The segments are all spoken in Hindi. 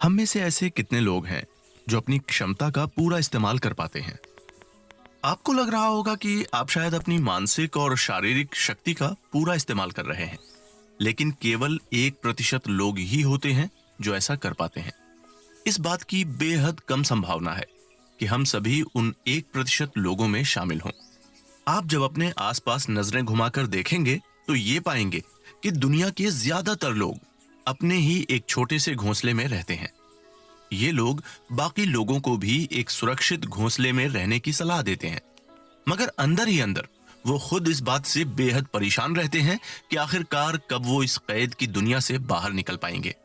हम में से ऐसे कितने लोग हैं जो अपनी क्षमता का पूरा इस्तेमाल कर पाते हैं। आपको लग रहा होगा कि आप शायद अपनी मानसिक और शारीरिक शक्ति का पूरा इस्तेमाल कर रहे हैं, लेकिन केवल 1% लोग ही होते हैं जो ऐसा कर पाते हैं। इस बात की बेहद कम संभावना है कि हम सभी उन 1% लोगों में शामिल हों। आप जब अपने आसपास नजरें घुमाकर देखेंगे तो ये पाएंगे कि दुनिया के ज्यादातर लोग अपने ही एक छोटे से घोंसले में रहते हैं। ये लोग बाकी लोगों को भी एक सुरक्षित घोंसले में रहने की सलाह देते हैं, मगर अंदर ही अंदर वो खुद इस बात से बेहद परेशान रहते हैं कि आखिरकार कब वो इस कैद की दुनिया से बाहर निकल पाएंगे।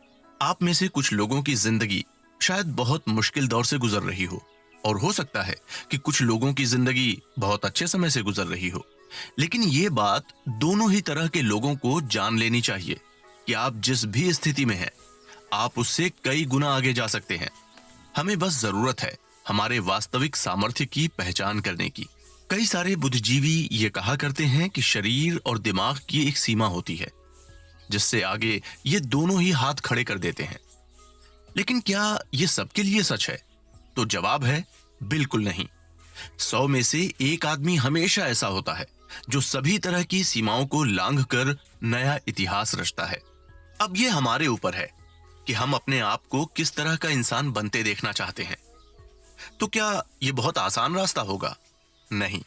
आप में से कुछ लोगों की जिंदगी शायद बहुत मुश्किल दौर से गुजर रही हो, और हो सकता है कि कुछ लोगों की जिंदगी बहुत अच्छे समय से गुजर रही हो। लेकिन ये बात दोनों ही तरह के लोगों को जान लेनी चाहिए कि आप जिस भी स्थिति में हैं, आप उससे कई गुना आगे जा सकते हैं। हमें बस जरूरत है हमारे वास्तविक सामर्थ्य की पहचान करने की। कई सारे बुद्धिजीवी ये कहा करते हैं कि शरीर और दिमाग की एक सीमा होती है, जिससे आगे ये दोनों ही हाथ खड़े कर देते हैं। लेकिन क्या ये सबके लिए सच है? तो जवाब है बिल्कुल नहीं। 100 में से एक आदमी हमेशा ऐसा होता है जो सभी तरह की सीमाओं को लांघ कर नया इतिहास रचता है। अब ये हमारे ऊपर है कि हम अपने आप को किस तरह का इंसान बनते देखना चाहते हैं। तो क्या ये बहुत आसान रास्ता होगा? नहीं।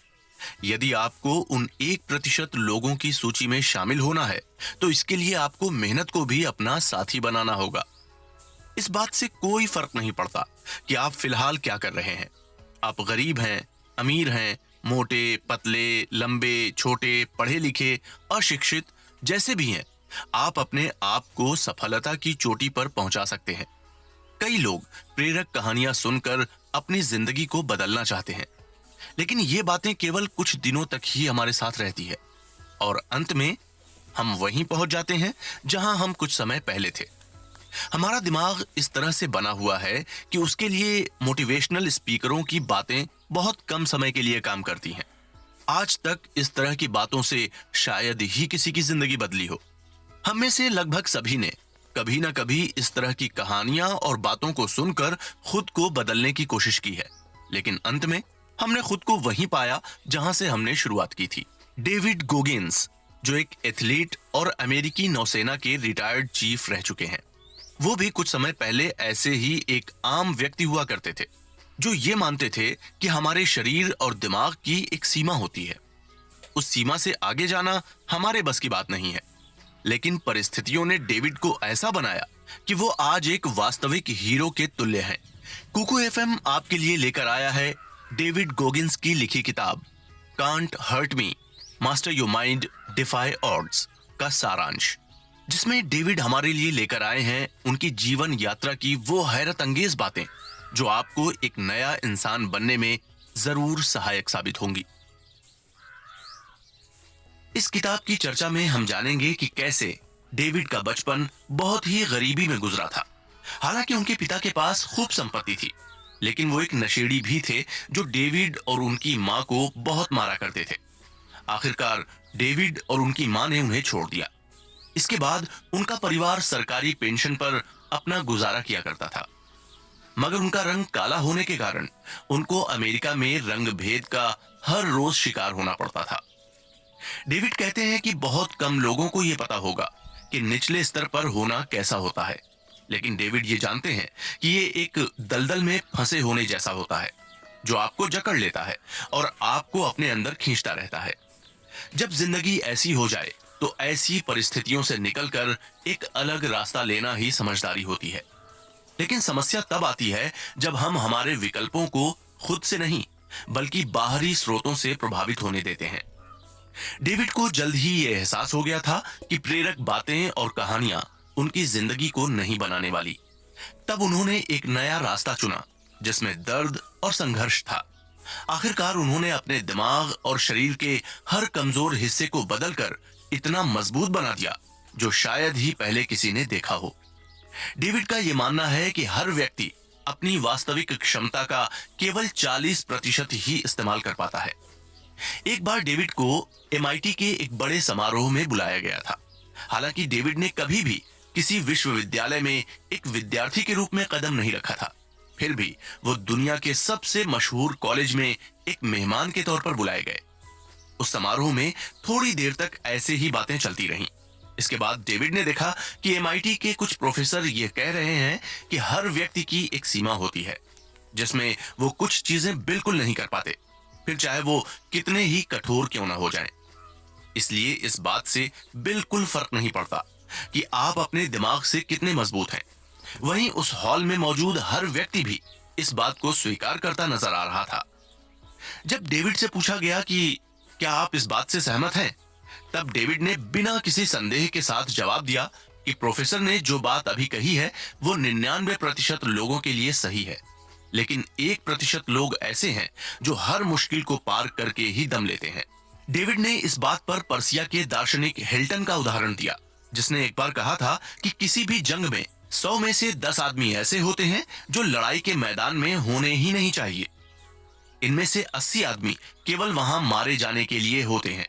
यदि आपको उन 1% लोगों की सूची में शामिल होना है, तो इसके लिए आपको मेहनत को भी अपना साथी बनाना होगा। इस बात से कोई फर्क नहीं पड़ता कि आप फिलहाल क्या कर रहे हैं। आप गरीब हैं, अमीर हैं, मोटे, पतले, लंबे, छोटे, पढ़े लिखे, अशिक्षित, जैसे भी हैं, आप अपने आप को सफलता की चोटी पर पहुंचा सकते हैं। कई लोग प्रेरक कहानियां सुनकर अपनी जिंदगी को बदलना चाहते हैं, लेकिन ये बातें केवल कुछ दिनों तक ही हमारे साथ रहती है, और अंत में हम वहीं पहुंच जाते हैं जहां हम कुछ समय पहले थे। हमारा दिमाग इस तरह से बना हुआ है कि उसके लिए मोटिवेशनल स्पीकरों की बातें बहुत कम समय के लिए काम करती हैं। आज तक इस तरह की बातों से शायद ही किसी की जिंदगी बदली हो। हम में से लगभग सभी ने कभी ना कभी इस तरह की कहानियां और बातों को सुनकर खुद को बदलने की कोशिश की है, लेकिन अंत में हमने खुद को वहीं पाया जहां से हमने शुरुआत की थी। डेविड गोगिंस, जो एक एथलीट और अमेरिकी नौसेना के रिटायर्ड चीफ रह चुके हैं, वो भी कुछ समय पहले ऐसे ही एक आम व्यक्ति हुआ करते थे, जो ये मानते थे कि हमारे शरीर और दिमाग की एक सीमा होती है। उस सीमा से आगे जाना हमारे बस की बात नहीं है। लेकिन परिस्थितियों ने डेविड को ऐसा बनाया कि वो आज एक वास्तविक हीरो के तुल्य हैं। कुकू एफएम आपके लिए लेकर आया है डेविड गोगिंस की लिखी किताब can't hurt me, master your mind, defy odds का सारांश, जिसमें डेविड हमारे लिए लेकर आए हैं उनकी जीवन यात्रा की वो हैरत अंगेज बातें जो आपको एक नया इंसान बनने में जरूर सहायक साबित होंगी। इस किताब की चर्चा में हम जानेंगे कि कैसे डेविड का बचपन बहुत ही गरीबी में गुजरा था। हालांकि उनके पिता के पास खूब संपत्ति थी, लेकिन वो एक नशेड़ी भी थे जो डेविड और उनकी मां को बहुत मारा करते थे। आखिरकार डेविड और उनकी मां ने उन्हें छोड़ दिया। इसके बाद उनका परिवार सरकारी पेंशन पर अपना गुजारा किया करता था, मगर उनका रंग काला होने के कारण उनको अमेरिका में रंग भेद का हर रोज शिकार होना पड़ता था। डेविड कहते हैं कि बहुत कम लोगों को यह पता होगा कि निचले स्तर पर होना कैसा होता है, लेकिन डेविड ये जानते हैं कि ये एक दलदल में फंसे होने जैसा होता है, जो आपको जकड़ लेता है और आपको अपने अंदर खींचता रहता है। जब जिंदगी ऐसी हो जाए तो ऐसी परिस्थितियों से निकलकर एक अलग रास्ता लेना ही समझदारी होती है। लेकिन समस्या तब आती है जब हम हमारे विकल्पों को खुद से नहीं बल्कि बाहरी स्रोतों से प्रभावित होने देते हैं। डेविड को जल्द ही यह एहसास हो गया था कि प्रेरक बातें और कहानियां उनकी जिंदगी को नहीं बनाने वाली। तब उन्होंने एक नया रास्ता चुना जिसमें दर्द और संघर्ष था। आखिरकार उन्होंने अपने दिमाग और शरीर के हर कमजोर हिस्से को बदलकर इतना मजबूत बना दिया जो शायद ही पहले किसी ने देखा हो। डेविड का यह मानना है कि हर व्यक्ति अपनी वास्तविक क्षमता का केवल 40% ही इस्तेमाल कर पाता है। एक बार डेविड को MIT के एक बड़े समारोह में बुलाया गया था। हालांकि डेविड ने कभी भी किसी विश्वविद्यालय में एक विद्यार्थी के रूप में कदम नहीं रखा था। फिर भी वो दुनिया के सबसे मशहूर कॉलेज में एक मेहमान के तौर पर बुलाए गए। उस समारोह में थोड़ी देर तक ऐसे ही बातें चलती रहीं। इसके बाद डेविड ने देखा कि एमआईटी के कुछ प्रोफेसर ये कह रहे हैं कि हर व्यक्ति की एक सीमा होती है जिसमें वो कुछ चीजें बिल्कुल नहीं कर पाते, फिर चाहे वो कितने ही कठोर क्यों ना हो जाएं। इसलिए इस बात से बिल्कुल फर्क नहीं पड़ता कि आप अपने दिमाग से कितने मजबूत हैं। वहीं उस हॉल में मौजूद हर व्यक्ति भी इस बात को स्वीकार करता नजर आ रहा था। जब डेविड से पूछा गया कि क्या आप इस बात से सहमत हैं, तब डेविड ने बिना किसी संदेह के साथ जवाब दिया कि प्रोफेसर ने जो बात अभी कही है वो 99% लोगों के लिए सही है, लेकिन 1% लोग ऐसे हैं जो हर मुश्किल को पार करके ही दम लेते हैं। डेविड ने इस बात पर पर्सिया के दार्शनिक हिल्टन का उदाहरण दिया, जिसने एक बार कहा था कि किसी भी जंग में 100 में से 10 आदमी ऐसे होते हैं जो लड़ाई के मैदान में होने ही नहीं चाहिए। इनमें से 80 आदमी केवल वहां मारे जाने के लिए होते हैं।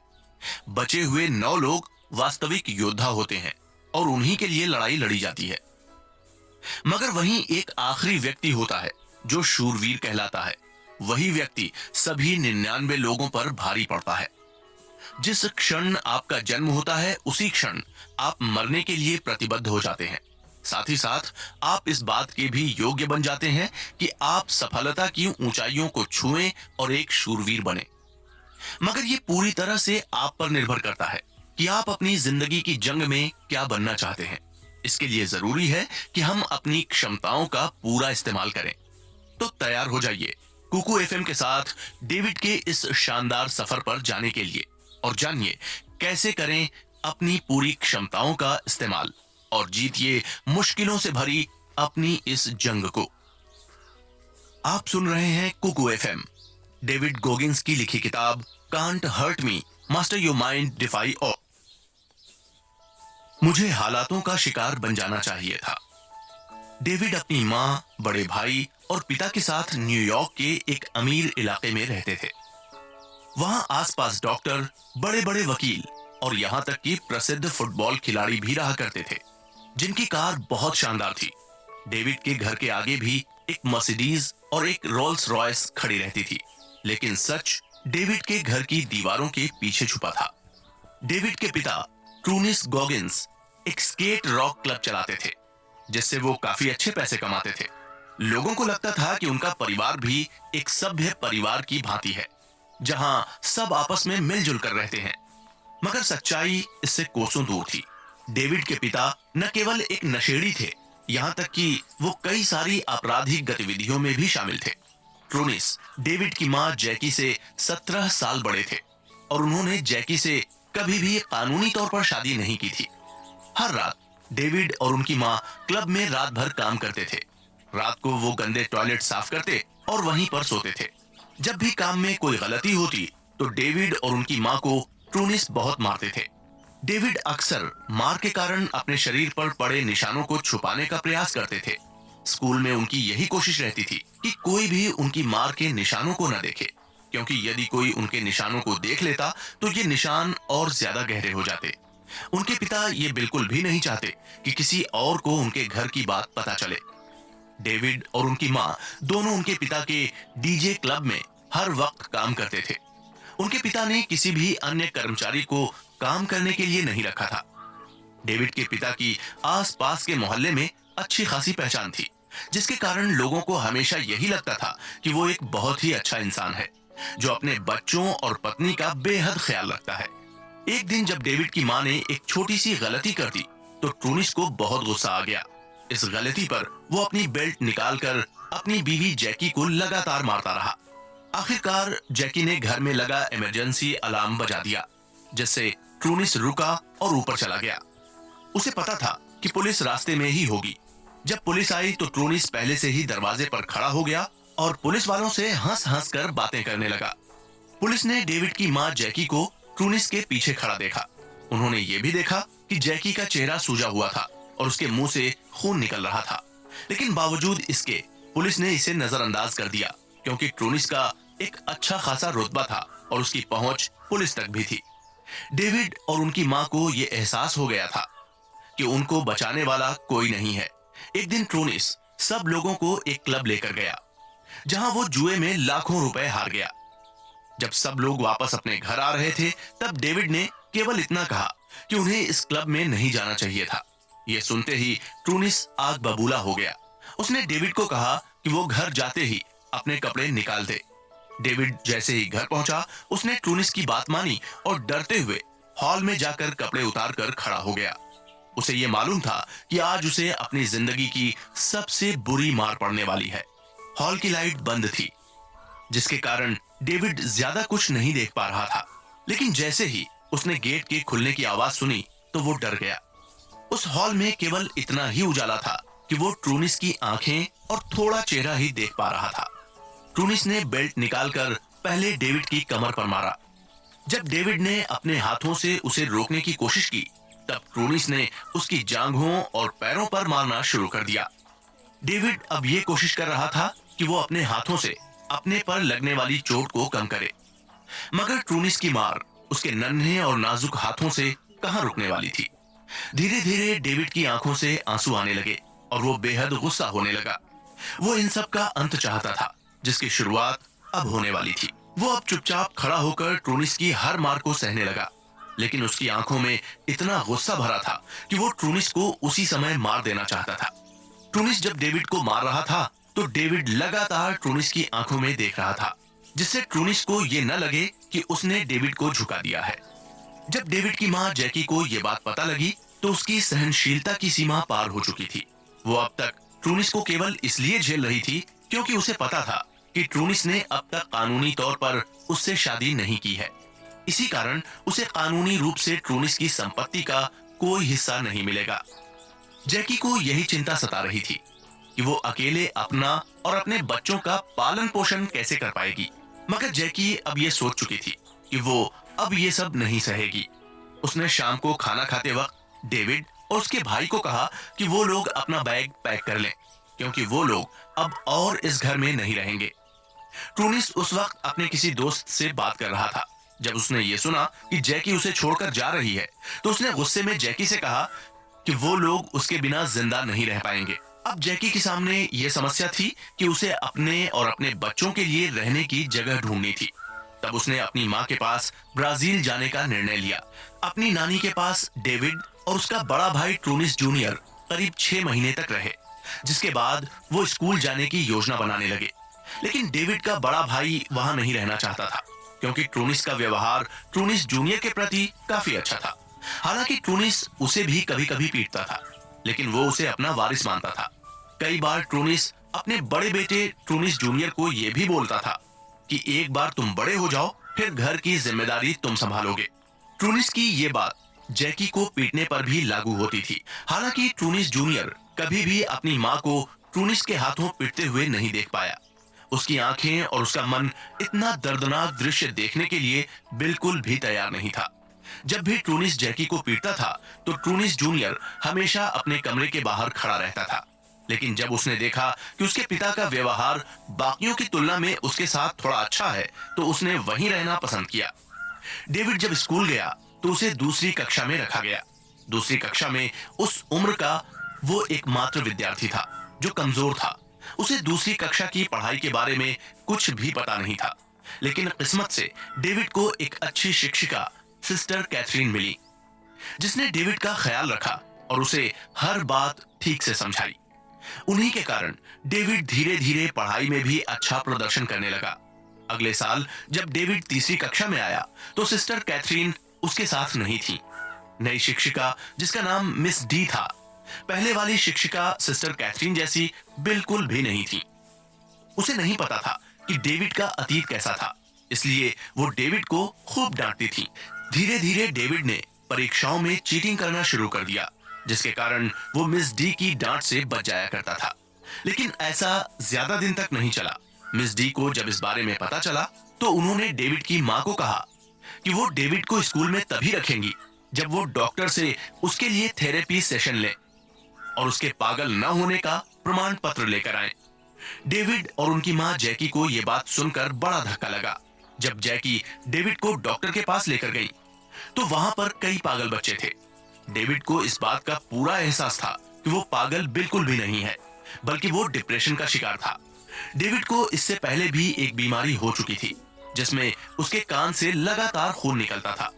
बचे हुए 9 लोग वास्तविक योद्धा होते हैं और उन्हीं के लिए लड़ाई लड़ी जाती है। मगर वहीं एक आखिरी व्यक्ति होता है जो शूरवीर कहलाता है। वही व्यक्ति सभी 99 लोगों पर भारी पड़ता है। जिस क्षण आपका जन्म होता है उसी क्षण आप मरने के लिए प्रतिबद्ध हो जाते हैं। साथ ही साथ आप इस बात के भी योग्य बन जाते हैं कि आप सफलता की ऊंचाइयों को छुएं और एक शूरवीर बने। मगर ये पूरी तरह से आप पर निर्भर करता है कि आप अपनी जिंदगी की जंग में क्या बनना चाहते हैं। इसके लिए जरूरी है कि हम अपनी क्षमताओं का पूरा इस्तेमाल करें। तो तैयार हो जाइए कुकू एफएम के साथ डेविड के इस शानदार सफर पर जाने के लिए और जानिए कैसे करें अपनी पूरी क्षमताओं का इस्तेमाल और जीतिए मुश्किलों से भरी अपनी इस जंग को। आप सुन रहे हैं कुकू एफएम, डेविड गोगिंस की लिखी किताब can't hurt me, master your mind, defy all. मुझे हालातों का शिकार बन जाना चाहिए था। डेविड अपनी माँ, बड़े भाई और पिता के साथ न्यूयॉर्क के एक अमीर इलाके में रहते थे। वहां आसपास डॉक्टर, बड़े बड़े वकील और यहां तक कि प्रसिद्ध फुटबॉल खिलाड़ी भी रहा करते थे, जिनकी कार बहुत शानदार थी। डेविड के घर के आगे भी एक मर्सिडीज और एक रोल्स रॉयस खड़ी रहती थी, लेकिन सच डेविड के घर की दीवारों के पीछे छुपा था। डेविड के पिता ट्रूनिस गॉगिंस एक स्केट रॉक क्लब चलाते थे, जिससे वो काफी अच्छे पैसे कमाते थे। लोगों को लगता था कि उनका परिवार भी एक सभ्य परिवार की भांति है, जहां सब आपस में मिलजुल कर रहते हैं। मगर सच्चाई इससे कोसों दूर थी। डेविड के पिता न केवल एक नशेड़ी थे, यहां तक कि वो कई सारी आपराधिक गतिविधियों में भी शामिल थे। ट्रूनिस डेविड की मां जैकी से 17 साल बड़े थे और उन्होंने जैकी से कभी भी कानूनी तौर पर शादी नहीं की थी। हर रात डेविड और उनकी मां क्लब में रात भर काम करते थे। रात को वो गंदे टॉयलेट साफ करते और वहीं पर सोते थे। जब भी काम में कोई गलती होती तो डेविड और उनकी मां को ट्रूनिस बहुत मारते थे। डेविड अक्सर मार के कारण अपने शरीर पर पड़े निशानों को छुपाने का प्रयास करते थे। स्कूल में उनकी यही कोशिश रहती थी कि कोई भी उनकी मार के निशानों को न देखे, क्योंकि यदि कोई उनके निशानों को देख लेता तो ये निशान और ज्यादा गहरे हो जाते। उनके पिता ये बिल्कुल भी नहीं चाहते कि किसी और को उनके घर की बात पता चले। डेविड और उनकी मां दोनों उनके पिता के डीजे क्लब में हर वक्त काम करते थे। उनके पिता ने किसी भी अन्य कर्मचारी को काम करने के लिए नहीं रखा था। डेविड के पिता की आसपास के मोहल्ले में अच्छी खासी पहचान थी, जिसके कारण लोगों को हमेशा यही लगता था कि वो एक बहुत ही अच्छा इंसान है, जो अपने बच्चों और पत्नी का बेहद ख्याल रखता है। एक दिन जब डेविड की मां ने एक छोटी सी गलती कर दी तो ट्रूनिस को बहुत गुस्सा आ गया। इस गलती पर वो अपनी बेल्ट निकालकर अपनी बीवी जैकी को लगातार मारता रहा। आखिरकार जैकी ने घर में लगा इमरजेंसी अलार्म बजा दिया, जिससे ट्रूनिस रुका और ऊपर चला गया। उसे पता था कि पुलिस रास्ते में ही होगी। जब पुलिस आई तो ट्रूनिस पहले से ही दरवाजे पर खड़ा हो गया और पुलिस वालों से हंस हंस कर बातें करने लगा। पुलिस ने डेविड की मां जैकी को ट्रूनिस के पीछे खड़ा देखा। उन्होंने ये भी देखा कि जैकी का चेहरा सूजा हुआ था और उसके मुंह से खून निकल रहा था, लेकिन बावजूद इसके पुलिस ने इसे नजरअंदाज कर दिया, क्योंकि ट्रूनिस का एक अच्छा खासा रुतबा था और उसकी पहुंच पुलिस तक भी थी। डेविड और उनकी मां को यह एहसास हो गया था कि उनको बचाने वाला कोई नहीं है। एक दिन ट्रोनिस सब लोगों को एक क्लब लेकर गया जहां वो जुए में लाखों रुपए हार गया। जब सब लोग वापस अपने घर आ रहे थे, तब डेविड ने केवल इतना कहा कि उन्हें इस क्लब में नहीं जाना चाहिए था। यह सुनते ही ट्रूनिस आग बबूला हो गया। उसने डेविड को कहा कि वो घर जाते ही अपने कपड़े निकाल दे। डेविड जैसे ही घर पहुंचा, उसने ट्रूनिस की बात मानी और डरते हुए हॉल में जाकर कपड़े उतार कर खड़ा हो गया। उसे ये मालूम था कि आज उसे अपनी जिंदगी की सबसे बुरी मार पड़ने वाली है। हॉल की लाइट बंद थी, जिसके कारण डेविड ज्यादा कुछ नहीं देख पा रहा था। लेकिन जैसे ही उसने गेट के खुलने की आवाज सुनी तो वो डर गया। उस हॉल में केवल इतना ही उजाला था कि वो ट्रूनिस की आंखें और थोड़ा चेहरा ही देख पा रहा था। ट्रूनिस ने बेल्ट निकालकर पहले डेविड की कमर पर मारा। जब डेविड ने अपने हाथों से उसे रोकने की कोशिश की, तब ट्रूनिस ने उसकी जांघों और पैरों पर मारना शुरू कर दिया। डेविड अब ये कोशिश कर रहा था कि वो अपने हाथों से अपने पर लगने वाली चोट को कम करे, मगर ट्रूनिस की मार उसके नन्हे और नाजुक हाथों से कहां रुकने वाली थी। धीरे धीरे डेविड की आंखों से आंसू आने लगे और वो बेहद गुस्सा होने लगा। वो इन सब का अंत चाहता था, जिसकी शुरुआत अब होने वाली थी। वो अब चुपचाप खड़ा होकर ट्रूनिस की हर मार को सहने लगा, लेकिन उसकी आंखों में इतना गुस्सा भरा था कि वो ट्रूनिस को उसी समय मार देना चाहता था। ट्रूनिस जब डेविड को मार रहा था, तो डेविड लगातार ट्रूनिस की आंखों में देख रहा था, जिससे ट्रूनिस को ये न लगे कि उसने डेविड को झुका दिया है। जब डेविड की मां जैकी को ये बात पता लगी, तो उसकी सहनशीलता की सीमा पार हो चुकी थी। वो अब तक ट्रूनिस को केवल इसलिए झेल रही थी क्योंकि उसे पता था कि ट्रूनिस ने अब तक कानूनी तौर पर उससे शादी नहीं की है। इसी कारण उसे कानूनी रूप से ट्रूनिस की संपत्ति का कोई हिस्सा नहीं मिलेगा। जैकी को यही चिंता सता रही थी कि वो अकेले अपना और अपने बच्चों का पालन पोषण कैसे कर पाएगी। मगर जैकी अब ये सोच चुकी थी कि वो अब ये सब नहीं सहेगी। उसने शाम को खाना खाते वक्त डेविड और उसके भाई को कहा कि वो लोग अपना बैग पैक कर लें, क्योंकि वो लोग अब और इस घर में नहीं रहेंगे। ट्रूनिस उस वक्त अपने किसी दोस्त से बात कर रहा था। जब उसने ये सुना कि जैकी उसे छोड़कर जा रही है, तो उसने गुस्से में जैकी से कहा कि वो लोग उसके बिना जिंदा नहीं रह पाएंगे। अब जैकी के सामने ये समस्या थी कि उसे अपने और अपने बच्चों के लिए रहने की जगह ढूंढनी थी। तब उसने अपनी माँ के पास ब्राजील जाने का निर्णय लिया। अपनी नानी के पास डेविड और उसका बड़ा भाई ट्रूनिस जूनियर करीब 6 महीने तक रहे, जिसके बाद वो स्कूल जाने की योजना बनाने लगे। लेकिन डेविड का बड़ा भाई वहां नहीं रहना चाहता था, क्योंकि ट्रूनिस का व्यवहार ट्रूनिस जूनियर के प्रति काफी अच्छा था। हालांकि ट्रूनिस उसे भी कभी कभी पीटता था, लेकिन वो उसे अपना वारिस मानता था। कई बार ट्रूनिस अपने बड़े बेटे ट्रूनिस जूनियर को यह भी बोलता था कि एक बार तुम बड़े हो जाओ, फिर घर की जिम्मेदारी तुम संभालोगे। ट्रूनिस की ये बात जैकी को पीटने पर भी लागू होती थी। हालांकि ट्रूनिस जूनियर कभी भी अपनी माँ को ट्रूनिस के हाथों पीटते हुए नहीं देख पाया। उसकी आंखें और उसका मन इतना दर्दनाक दृश्य देखने के लिए बिल्कुल भी तैयार नहीं था। जब भी ट्रूनिस जैकी को पीटता था, तो ट्रूनिस जूनियर हमेशा अपने कमरे के बाहर खड़ा रहता था। लेकिन जब उसने देखा कि उसके पिता का व्यवहार बाकियों की तुलना में उसके साथ थोड़ा अच्छा है, तो उसने वहीं रहना पसंद किया। डेविड जब स्कूल गया, तो उसे दूसरी कक्षा में रखा गया। दूसरी कक्षा में उस उम्र का वो एकमात्र विद्यार्थी था जो कमजोर था। उसे दूसरी कक्षा की पढ़ाई के बारे में कुछ भी पता नहीं था। लेकिन किस्मत से डेविड को एक अच्छी शिक्षिका सिस्टर कैथरीन मिली, जिसने डेविड का ख्याल रखा और उसे हर बात ठीक से समझाई। उन्हीं के कारण डेविड धीरे धीरे पढ़ाई में भी अच्छा प्रदर्शन करने लगा। अगले साल जब डेविड तीसरी कक्षा में आया, तो सिस्टर कैथरीन उसके साथ नहीं थी। नई शिक्षिका, जिसका नाम मिस डी था, पहले वाली शिक्षिका सिस्टर कैथरीन जैसी बिल्कुल भी नहीं थी। उसे नहीं पता था कि डेविड का अतीत कैसा था, इसलिए वो डेविड को खूब डांटती थी। धीरे धीरे डेविड ने परीक्षाओं में चीटिंग करना शुरू कर दिया, जिसके कारण वो मिस डी की डांट से बच जाया करता था। लेकिन ऐसा ज्यादा दिन तक नहीं चला। मिस डी को जब इस बारे में पता चला, तो उन्होंने डेविड की माँ को कहा कि वो डेविड को स्कूल में तभी रखेंगी जब वो डॉक्टर से उसके लिए थेरेपी सेशन ले और उसके पागल न होने का प्रमाण पत्र लेकर आए। डेविड और उनकी माँ जैकी को यह बात सुनकर बड़ा धक्का लगा। जब जैकी डेविड को डॉक्टर के पास लेकर गई, तो वहां पर कई पागल बच्चे थे डेविड को इस बात का पूरा एहसास था कि वो पागल बिल्कुल भी नहीं है, बल्कि वो डिप्रेशन का शिकार था। डेविड को इससे पहले भी एक बीमारी हो चुकी थी, जिसमें उसके कान से लगातार खून निकलता था।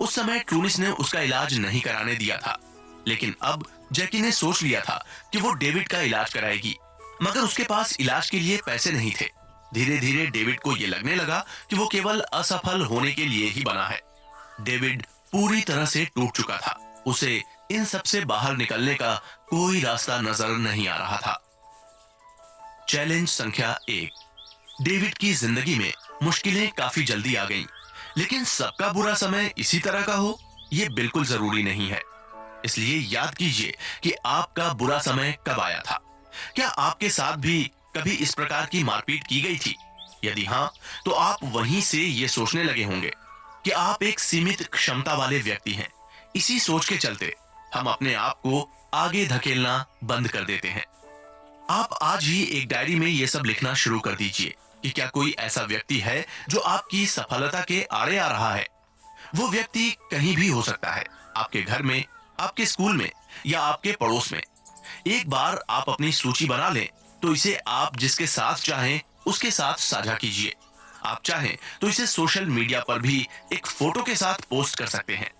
उस समय ट्रूनिस ने उसका इलाज नहीं कराने दिया था, लेकिन अब जैकी ने सोच लिया था कि वो डेविड का इलाज कराएगी, मगर उसके पास इलाज के लिए पैसे नहीं थे। धीरे धीरे डेविड को ये लगने लगा कि वो केवल असफल होने के लिए ही बना है। डेविड पूरी तरह से टूट चुका था। उसे इन सब से बाहर निकलने का कोई रास्ता नजर नहीं आ रहा था। चैलेंज संख्या 1। डेविड की जिंदगी में मुश्किलें काफी जल्दी आ गईं, लेकिन सबका बुरा समय इसी तरह का हो, ये बिल्कुल जरूरी नहीं है। इसलिए याद कीजिए कि आपका बुरा समय कब आया था। क्या आपके साथ भी कभी इस प्रकार की मारपीट की गई थी? यदि हाँ, तो आप वहीं से ये सोचने लगे होंगे कि आप एक सीमित क्षमता वाले व्यक्ति हैं। इसी सोच के चलते हम अपने आप को आगे धकेलना बंद कर देते हैं। आप आज ही एक डायरी में ये सब लिखना शुरू कर दीजिए कि क्या कोई ऐसा व्यक्ति है जो आपकी सफलता के आड़े आ रहा है। वो व्यक्ति कहीं भी हो सकता है, आपके घर में, आपके स्कूल में या आपके पड़ोस में। एक बार आप अपनी सूची बना लें तो इसे आप जिसके साथ चाहें उसके साथ साझा कीजिए। आप चाहें तो इसे सोशल मीडिया पर भी एक फोटो के साथ पोस्ट कर सकते हैं,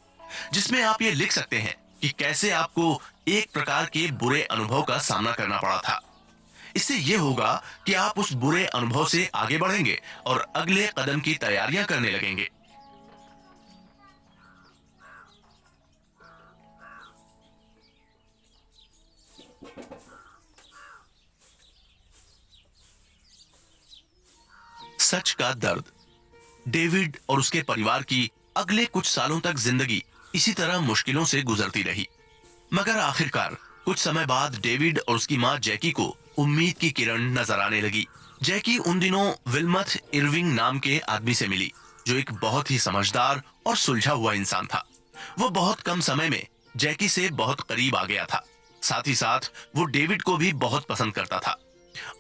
जिसमें आप ये लिख सकते हैं कि कैसे आपको एक प्रकार के बुरे अनुभव का सामना करना पड़ा था। इससे यह होगा कि आप उस बुरे अनुभव से आगे बढ़ेंगे और अगले कदम की तैयारियां करने लगेंगे। सच का दर्द। डेविड और उसके परिवार की अगले कुछ सालों तक जिंदगी इसी तरह मुश्किलों से गुजरती रही, मगर आखिरकार कुछ समय बाद डेविड और उसकी मां जैकी को उम्मीद की किरण नजर आने लगी। जैकी उन दिनों विल्मथ इरविंग नाम के आदमी से मिली, जो एक बहुत ही समझदार और सुलझा हुआ इंसान था। वो बहुत कम समय में जैकी से बहुत करीब आ गया था। साथ ही साथ वो डेविड को भी बहुत पसंद करता था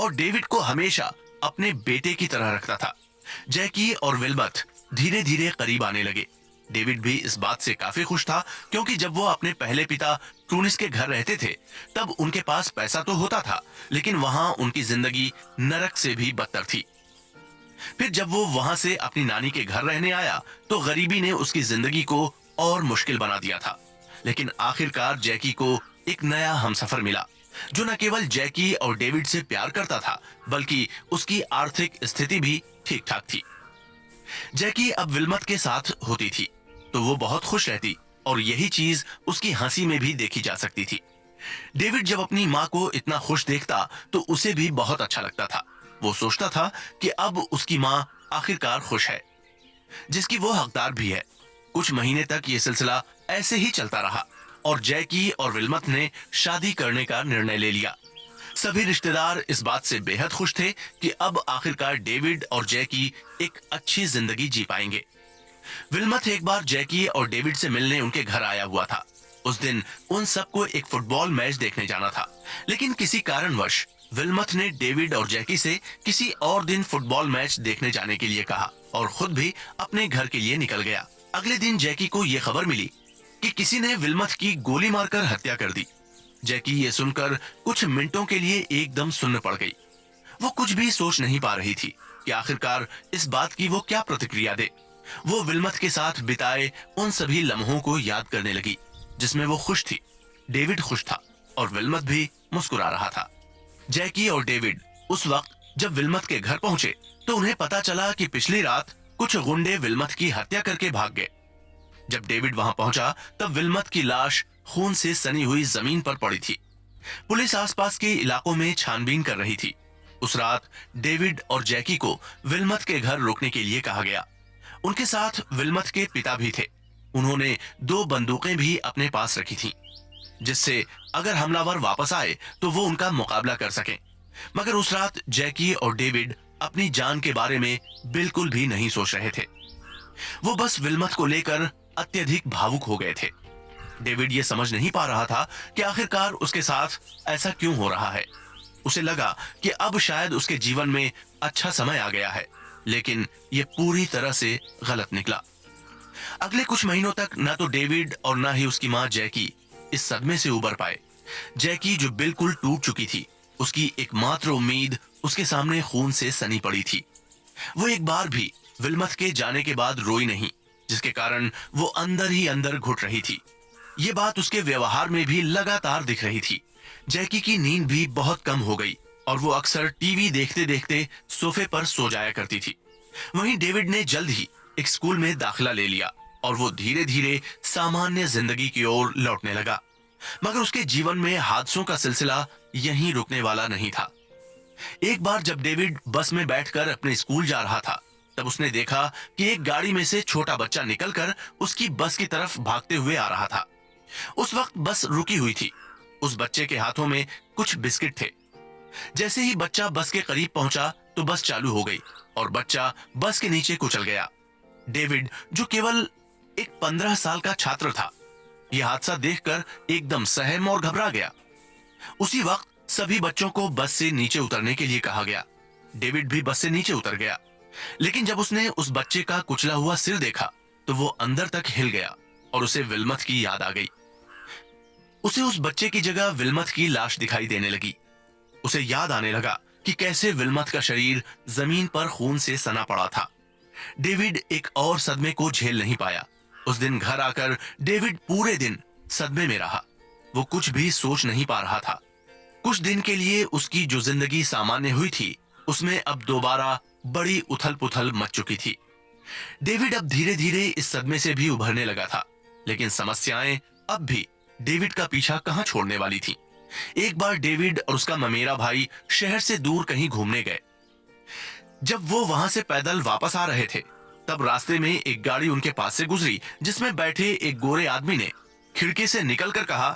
और डेविड को हमेशा अपने बेटे की तरह रखता था। जैकी और विल्मथ धीरे धीरे करीब आने लगे। डेविड भी इस बात से काफी खुश था, क्योंकि जब वो अपने पहले पिता ट्रूनिस के घर रहते थे तब उनके पास पैसा तो होता था, लेकिन वहां उनकी जिंदगी नरक से भी बदतर थी। फिर जब वो वहां से अपनी नानी के घर रहने आया तो गरीबी ने उसकी जिंदगी को और मुश्किल बना दिया था। लेकिन आखिरकार जैकी को एक नया हमसफर मिला, जो न केवल जैकी और डेविड से प्यार करता था, बल्कि उसकी आर्थिक स्थिति भी ठीक ठाक थी। जैकी अब विल्मथ के साथ होती थी तो वो बहुत खुश रहती, और यही चीज उसकी हंसी में भी देखी जा सकती थी। डेविड जब अपनी माँ को इतना खुश देखता तो उसे भी बहुत अच्छा लगता था। वो सोचता था कि अब उसकी माँ आखिरकार खुश है, जिसकी वो हकदार भी है। कुछ महीने तक ये सिलसिला ऐसे ही चलता रहा और जैकी और विल्मथ ने शादी करने का निर्णय ले लिया। सभी रिश्तेदार इस बात से बेहद खुश थे कि अब आखिरकार डेविड और जैकी एक अच्छी जिंदगी जी पाएंगे। विल्मथ एक बार जैकी और डेविड से मिलने उनके घर आया हुआ था। उस दिन उन सबको एक फुटबॉल मैच देखने जाना था, लेकिन किसी कारणवश विल्मथ ने डेविड और जैकी से किसी और दिन फुटबॉल मैच देखने जाने के लिए कहा और खुद भी अपने घर के लिए निकल गया। अगले दिन जैकी को यह खबर मिली कि किसी ने विल्मथ की गोली मारकर हत्या कर दी। जैकी ये सुनकर कुछ मिनटों के लिए एकदम सुन्न पड़ गई। वो कुछ भी सोच नहीं पा रही थी कि आखिरकार इस बात की वो क्या प्रतिक्रिया दे। वो विल्मथ के साथ बिताए उन सभी लम्हों को याद करने लगी जिसमें वो खुश थी। डेविड खुश था और विल्मथ भी मुस्कुरा रहा था। जैकी और डेविड उस वक्त जब विल्मथ के घर पहुंचे तो उन्हें पता चला कि पिछली रात कुछ गुंडे विल्मथ की हत्या करके भाग गए। जब डेविड वहां पहुंचा तब विल्मथ की लाश खून से सनी हुई जमीन पर पड़ी थी। पुलिस आसपास के इलाकों में छानबीन कर रही थी। उस रात डेविड और जैकी को विल्मथ के घर रुकने के लिए कहा गया। उनके साथ विल्मथ के पिता भी थे। उन्होंने 2 बंदूकें भी अपने पास रखी थीं, जिससे अगर हमलावर वापस आए तो वो उनका मुकाबला कर सकें। मगर उस रात जैकी और डेविड अपनी जान के बारे में बिल्कुल भी नहीं सोच रहे थे। वो बस विल्मथ को लेकर अत्यधिक भावुक हो गए थे। डेविड ये समझ नहीं पा रहा था कि आखिरकार उसके साथ ऐसा क्यों हो रहा है। उसे लगा कि अब शायद उसके जीवन में अच्छा समय आ गया है, लेकिन ये पूरी तरह से गलत निकला। अगले कुछ महीनों तक न तो डेविड और न ही उसकी माँ जैकी इस सदमे से उबर पाए। जैकी जो बिल्कुल टूट चुकी थी, उसकी एकमात्र उम्मीद उसके सामने खून से सनी पड़ी थी। वो एक बार भी विल्मथ के जाने के बाद रोई नहीं, जिसके कारण वो अंदर ही अंदर घुट रही थी। ये बात उसके व्यवहार में भी लगातार दिख रही थी। जैकी की नींद भी बहुत कम हो गई और वो अक्सर टीवी देखते देखते सोफे पर सो जाया करती थी। वहीं डेविड ने जल्द ही एक स्कूल में दाखिला ले लिया और वो धीरे धीरे सामान्य जिंदगी की ओर लौटने लगा। मगर उसके जीवन में हादसों का सिलसिला यहीं रुकने वाला नहीं था। एक बार जब डेविड बस में बैठकर अपने स्कूल जा रहा था, तब उसने देखा कि एक गाड़ी में से छोटा बच्चा निकलकर उसकी बस की तरफ भागते हुए आ रहा था। उस वक्त बस रुकी हुई थी। उस बच्चे के हाथों में कुछ बिस्किट थे। जैसे ही बच्चा बस के करीब पहुंचा तो बस चालू हो गई और बच्चा बस के नीचे कुचल गया। डेविड, जो केवल एक 15 साल का छात्र था, यह हादसा देखकर एकदम सहम और घबरा गया। उसी वक्त सभी बच्चों को बस से नीचे उतरने के लिए कहा गया। डेविड भी बस से नीचे उतर गया, लेकिन जब उसने उस बच्चे का कुचला हुआ सिर देखा तो वो अंदर तक हिल गया और उसे विल्मथ की याद आ गई। उसे उस बच्चे की जगह विल्मथ की लाश दिखाई देने लगी। उसे याद आने लगा कि कैसे विल्मथ का शरीर जमीन पर खून से सना पड़ा था। डेविड एक और सदमे को झेल नहीं पाया। उस दिन घर आकर डेविड पूरे दिन सदमे में रहा। वो कुछ भी सोच नहीं पा रहा था। कुछ दिन के लिए उसकी जो जिंदगी सामान्य हुई थी, उसमें अब दोबारा बड़ी उथल पुथल मच चुकी थी। डेविड अब धीरे धीरे इस सदमे से भी उभरने लगा था, लेकिन समस्याएं अब भी डेविड का पीछा कहां छोड़ने वाली थी। एक बार डेविड और उसका ममेरा भाई शहर से दूर कहीं घूमने गए। जब वो वहां से पैदल वापस आ रहे थे, तब रास्ते में एक गाड़ी उनके पास से गुजरी, जिसमें बैठे एक गोरे आदमी ने खिड़की से निकलकर कहा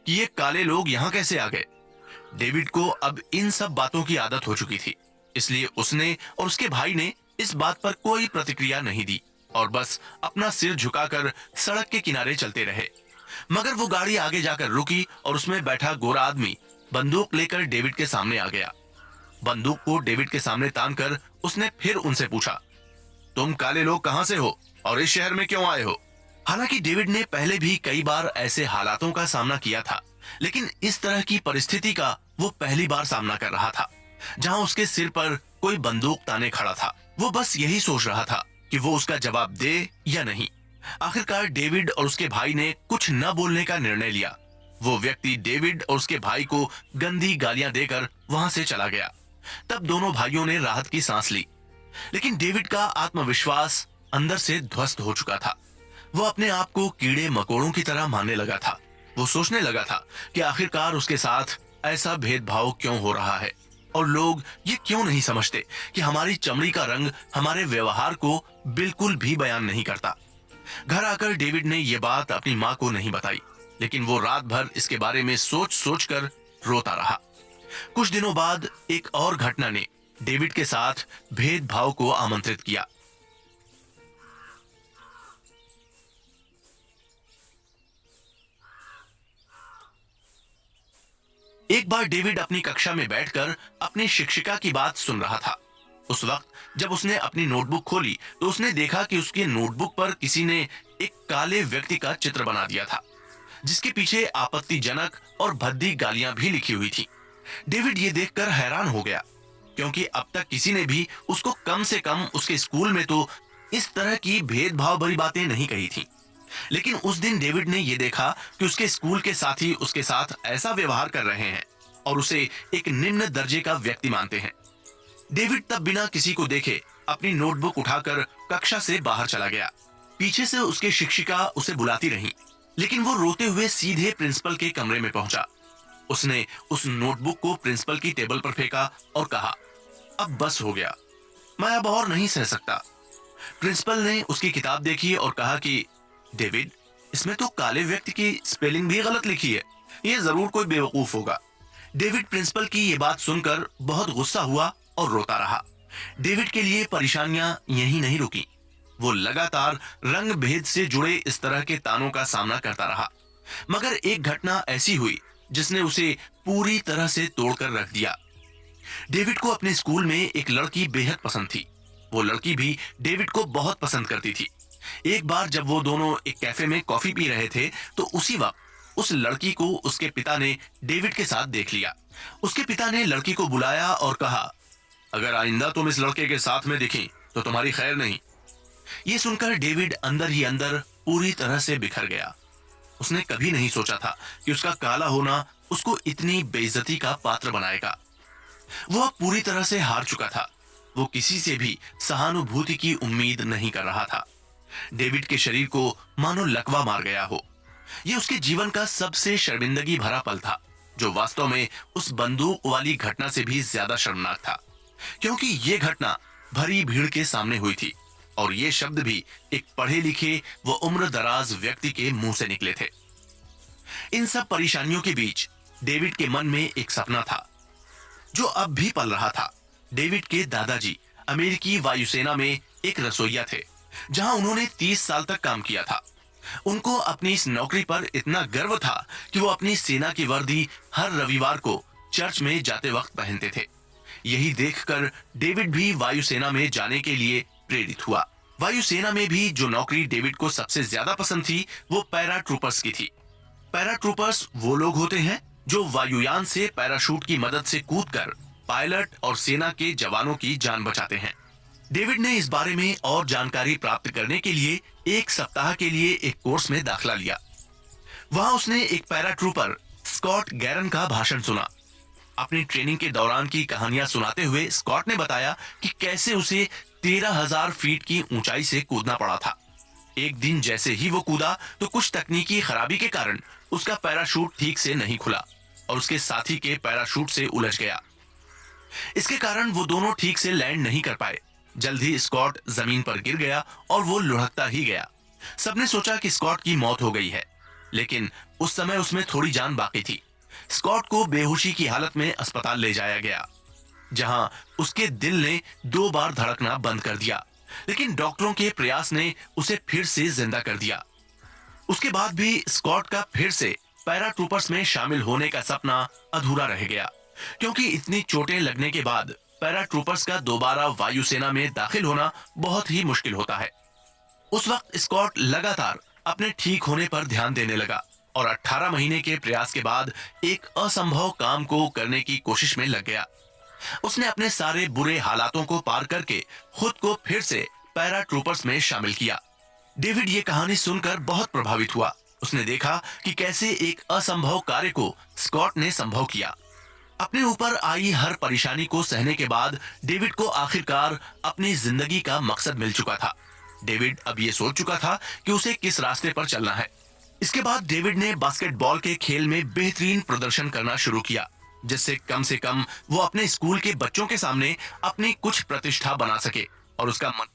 कि ये काले लोग यहाँ कैसे आ गए। डेविड को अब इन सब बातों की आदत हो चुकी थी, इसलिए उसने और उसके भाई ने इस बात पर कोई प्रतिक्रिया नहीं दी और बस अपना सिर झुकाकर सड़क के किनारे चलते रहे। मगर वो गाड़ी आगे जाकर रुकी और उसमें बैठा गोरा आदमी बंदूक लेकर डेविड के सामने आ गया। बंदूक को डेविड के सामने तानकर उसने फिर उनसे पूछा, तुम काले लोग कहां से हो और इस शहर में क्यों आए हो? हालांकि डेविड ने पहले भी कई बार ऐसे हालातों का सामना किया था, लेकिन इस तरह की परिस्थिति का वो पहली बार सामना कर रहा था, जहां उसके सिर पर कोई बंदूक ताने खड़ा था। वो बस यही सोच रहा था कि वो उसका जवाब दे या नहीं। आखिरकार डेविड और उसके भाई ने कुछ न बोलने का निर्णय लिया। वो व्यक्ति डेविड और उसके भाई को गंदी गालियां देकर वहां से चला गया। तब दोनों भाइयों ने राहत की सांस ली, लेकिन डेविड का आत्मविश्वास अंदर से ध्वस्त हो चुका था। वो अपने आप को कीड़े मकोड़ों की तरह मानने लगा था। वो सोचने लगा था कि आखिरकार उसके साथ ऐसा भेदभाव क्यों हो रहा है और लोग ये क्यों नहीं समझते कि हमारी चमड़ी का रंग हमारे व्यवहार को बिल्कुल भी बयान नहीं करता। घर आकर डेविड ने यह बात अपनी माँ को नहीं बताई, लेकिन वो रात भर इसके बारे में सोच सोच कर रोता रहा। कुछ दिनों बाद एक और घटना ने डेविड के साथ भेदभाव को आमंत्रित किया। एक बार डेविड अपनी कक्षा में बैठकर अपनी शिक्षिका की बात सुन रहा था। उस वक्त जब उसने अपनी नोटबुक खोली तो उसने देखा कि उसकी नोटबुक पर किसी ने एक काले व्यक्ति का चित्र बना दिया था, जिसके पीछे आपत्तिजनक और भद्दी गालियां भी लिखी हुई थी। डेविड ये देखकर हैरान हो गया, क्योंकि अब तक किसी ने भी उसको कम से कम उसके स्कूल में तो इस तरह की भेदभाव भरी बातें नहीं कही थी। लेकिन उस दिन डेविड ने यह देखा कि उसके स्कूल के साथी उसके साथ ऐसा व्यवहार कर रहे हैं और उसे एक निम्न दर्जे का व्यक्ति मानते हैं। डेविड तब बिना किसी को देखे अपनी नोटबुक उठाकर कक्षा से बाहर चला गया। पीछे से उसकी शिक्षिका उसे बुलाती रही, लेकिन वो रोते हुए सीधे प्रिंसिपल के कमरे में पहुंचा। उसने उस नोटबुक को प्रिंसिपल की टेबल पर फेंका और कहा, अब बस हो गया, मैं अब और नहीं सह सकता। प्रिंसिपल ने उसकी किताब देखी और कहा कि डेविड, इसमें तो काले व्यक्ति की स्पेलिंग भी गलत लिखी है, ये जरूर कोई बेवकूफ होगा। डेविड प्रिंसिपल की ये बात सुनकर बहुत गुस्सा हुआ और रोता रहा। डेविड के लिए परेशानियां यहीं नहीं रुकी। वो लगातार रंग भेद से जुड़े इस तरह के तानों का सामना करता रहा। मगर एक घटना ऐसी हुई जिसने उसे पूरी तरह से तोड़कर रख दिया। डेविड को अपने स्कूल में एक लड़की बेहद पसंद थी। वो लड़की भी डेविड को बहुत पसंद करती थी, एक बार जब वो दोनों एक कैफे में कॉफी पी रहे थे, तो उसी वक्त उस लड़की को उसके पिता ने डेविड के साथ देख लिया। उसके पिता ने लड़की को बुलाया और कहा, अगर आइंदा तुम इस लड़के के साथ में दिखी तो तुम्हारी खैर नहीं। ये सुनकर डेविड अंदर ही अंदर पूरी तरह से बिखर गया। उसने कभी नहीं सोचा था कि उसका काला होना उसको इतनी बेइज्जती का पात्र बनाएगा। वो अब पूरी तरह से हार चुका था। वो किसी से भी सहानुभूति की उम्मीद नहीं कर रहा था। डेविड के शरीर को मानो लकवा मार गया हो। यह उसके जीवन का सबसे शर्मिंदगी भरा पल था, जो वास्तव में उस बंदूक वाली घटना से भी ज्यादा शर्मनाक था, क्योंकि यह घटना भरी भीड़ के सामने हुई थी और ये शब्द भी एक पढ़े लिखे व उम्र दराज व्यक्ति के मुंह से निकले थे। इन सब परेशानियों के बीच डेविड के मन में एक सपना था, जो अब भी पल रहा था। डेविड के दादाजी अमेरिकी वायुसेना में एक रसोइया थे, जहां उन्होंने 30 साल तक काम किया था। उनको अपनी इस नौकरी पर इतना गर्व था कि वो अपनी सेना की वर्दी हर रविवार को चर्च में जाते वक्त पहनते थे। यही देखकर डेविड भी वायुसेना में जाने के लिए प्रेरित हुआ। वायुसेना में भी जो नौकरी डेविड को सबसे ज्यादा पसंद थी, वो पैराट्रूपर्स की थी। पैराट्रूपर्स वो लोग होते हैं जो वायुयान से पैराशूट की मदद से कूदकर पायलट और सेना के जवानों की जान बचाते हैं। डेविड ने इस बारे में और जानकारी प्राप्त करने के लिए 1 सप्ताह के लिए एक कोर्स में दाखिला लिया। वहां उसने एक पैराट्रूपर स्कॉट गैरन का भाषण सुना। अपनी ट्रेनिंग के दौरान की कहानियां सुनाते हुए स्कॉट ने बताया कि कैसे उसे 13,000 फीट की ऊंचाई से कूदना पड़ा था। एक दिन जैसे ही वो कूदा तो कुछ तकनीकी खराबी के कारण उसका पैराशूट ठीक से नहीं खुला और उसके साथी के पैराशूट से उलझ गया। इसके कारण वो दोनों ठीक से लैंड नहीं कर पाए। जल्द ही स्कॉट जमीन पर गिर गया और वो लुढ़कता ही गया। सबने सोचा कि स्कॉट की मौत हो गई है, लेकिन उस समय उसमें थोड़ी जान बाकी थी। स्कॉट को बेहोशी की हालत में अस्पताल ले जाया गया, जहां उसके दिल ने 2 बार धड़कना बंद कर दिया, लेकिन डॉक्टरों के प्रयास ने उसे फिर से जिंदा कर दिया। उसके बाद भी स्कॉट का फिर से पैराट्रूपर्स में शामिल होने का सपना अधूरा रह गया, क्योंकि इतनी चोटें लगने के बाद पैराट्रूपर्स का दोबारा वायुसेना में दाखिल होना बहुत ही मुश्किल होता है। उस वक्त स्कॉट लगातार अपने ठीक होने पर ध्यान देने लगा और 18 महीने के प्रयास के बाद एक असंभव काम को करने की कोशिश में लग गया। उसने अपने सारे बुरे हालातों को पार करके खुद को फिर से पैराट्रूपर्स में शामिल किया। डेविड ये कहानी सुनकर बहुत प्रभावित हुआ। उसने देखा कि कैसे एक असंभव कार्य को स्कॉट ने संभव किया। अपने ऊपर आई हर परेशानी को सहने के बाद डेविड को आखिरकार अपनी जिंदगी का मकसद मिल चुका था। डेविड अब ये सोच चुका था कि उसे किस रास्ते पर चलना है। इसके बाद डेविड ने बास्केटबॉल के खेल में बेहतरीन प्रदर्शन करना शुरू किया, जिससे कम से कम वो अपने स्कूल के बच्चों के सामने अपनी कुछ प्रतिष्ठा बना सके और उसका मन